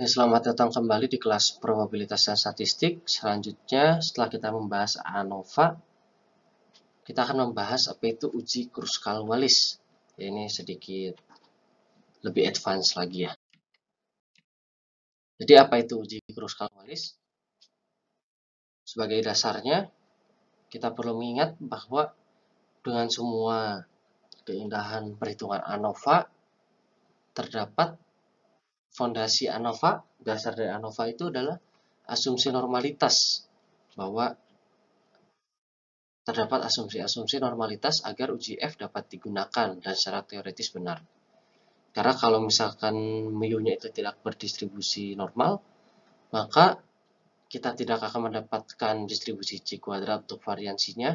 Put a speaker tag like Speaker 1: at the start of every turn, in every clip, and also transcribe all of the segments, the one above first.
Speaker 1: Selamat datang kembali di kelas probabilitas dan statistik. Selanjutnya, setelah kita membahas ANOVA, kita akan membahas apa itu uji Kruskal-Wallis. Ini sedikit lebih advance lagi ya. Jadi apa itu uji Kruskal-Wallis? Sebagai dasarnya, kita perlu mengingat bahwa dengan semua keindahan perhitungan ANOVA, terdapat fondasi ANOVA, dasar dari ANOVA itu adalah asumsi normalitas, bahwa terdapat asumsi-asumsi normalitas agar uji F dapat digunakan dan secara teoretis benar. Karena kalau misalkan mu-nya itu tidak berdistribusi normal, maka kita tidak akan mendapatkan distribusi C kuadrat untuk variansinya,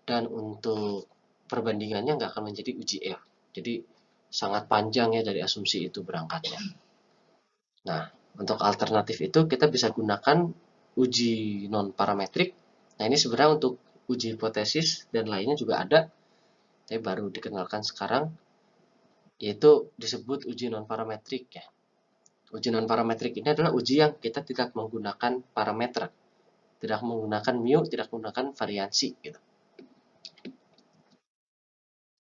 Speaker 1: dan untuk perbandingannya nggak akan menjadi uji F. Jadi sangat panjang ya dari asumsi itu berangkatnya. Nah, untuk alternatif itu kita bisa gunakan uji non-parametrik. Nah, ini sebenarnya untuk uji hipotesis dan lainnya juga ada, tapi baru dikenalkan sekarang, yaitu disebut uji non-parametrik ya. Uji non-parametrik ini adalah uji yang kita tidak menggunakan parameter, tidak menggunakan mu, tidak menggunakan variansi gitu.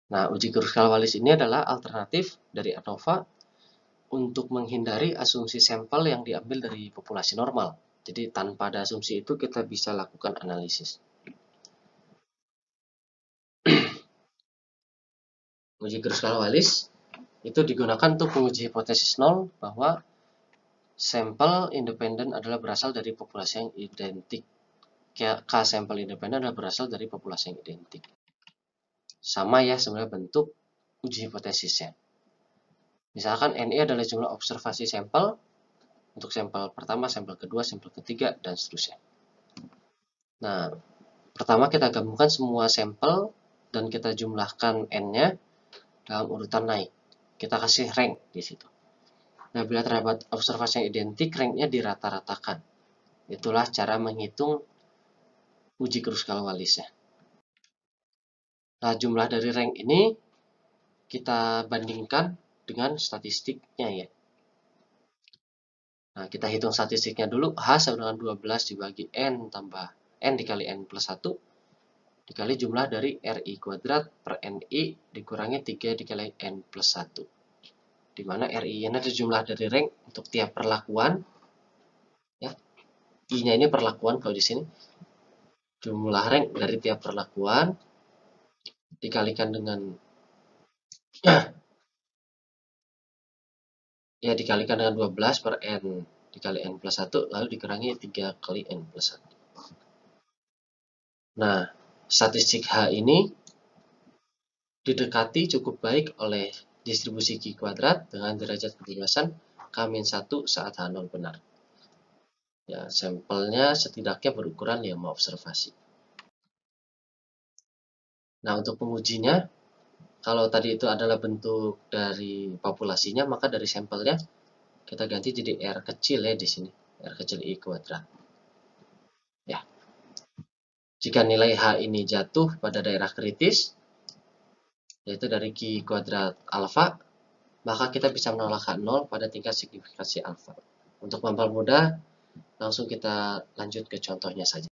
Speaker 1: Nah, uji Kruskal-Wallis ini adalah alternatif dari ANOVA untuk menghindari asumsi sampel yang diambil dari populasi normal. Jadi tanpa ada asumsi itu kita bisa lakukan analisis. Uji Kruskal-Wallis itu digunakan untuk menguji hipotesis nol bahwa sampel independen adalah berasal dari populasi yang identik. K sampel independen adalah berasal dari populasi yang identik. Sama ya sebenarnya bentuk uji hipotesisnya. Misalkan NE adalah jumlah observasi sampel untuk sampel pertama, sampel kedua, sampel ketiga, dan seterusnya. Nah, pertama kita gabungkan semua sampel dan kita jumlahkan N-nya dalam urutan naik. Kita kasih rank di situ. Nah, bila terdapat observasi yang identik, ranknya dirata-ratakan. Itulah cara menghitung uji Kruskal-Wallis ya. Nah, jumlah dari rank ini kita bandingkan dengan statistiknya ya. Nah, kita hitung statistiknya dulu. H sama dengan 12 dibagi N tambah N dikali N plus 1 dikali jumlah dari RI kuadrat per NI dikurangi 3 dikali N plus 1. Dimana RI ini adalah jumlah dari rank untuk tiap perlakuan. Ya. I-nya ini perlakuan kalau di sini. Jumlah rank dari tiap perlakuan dikalikan dengan ya dikalikan dengan 12 per N dikali N plus 1 lalu dikurangi 3 kali N plus 1. Nah, statistik H ini didekati cukup baik oleh distribusi Q kuadrat dengan derajat kebebasan K-1 saat H0 benar. Ya, sampelnya setidaknya berukuran 5 observasi. Nah, untuk pengujinya, kalau tadi itu adalah bentuk dari populasinya, maka dari sampelnya kita ganti jadi R kecil ya di sini. R kecil I kuadrat. Ya. Jika nilai H ini jatuh pada daerah kritis, yaitu dari Q kuadrat alfa, maka kita bisa menolak H0 pada tingkat signifikansi alfa. Untuk mempermudah, langsung kita lanjut ke contohnya saja.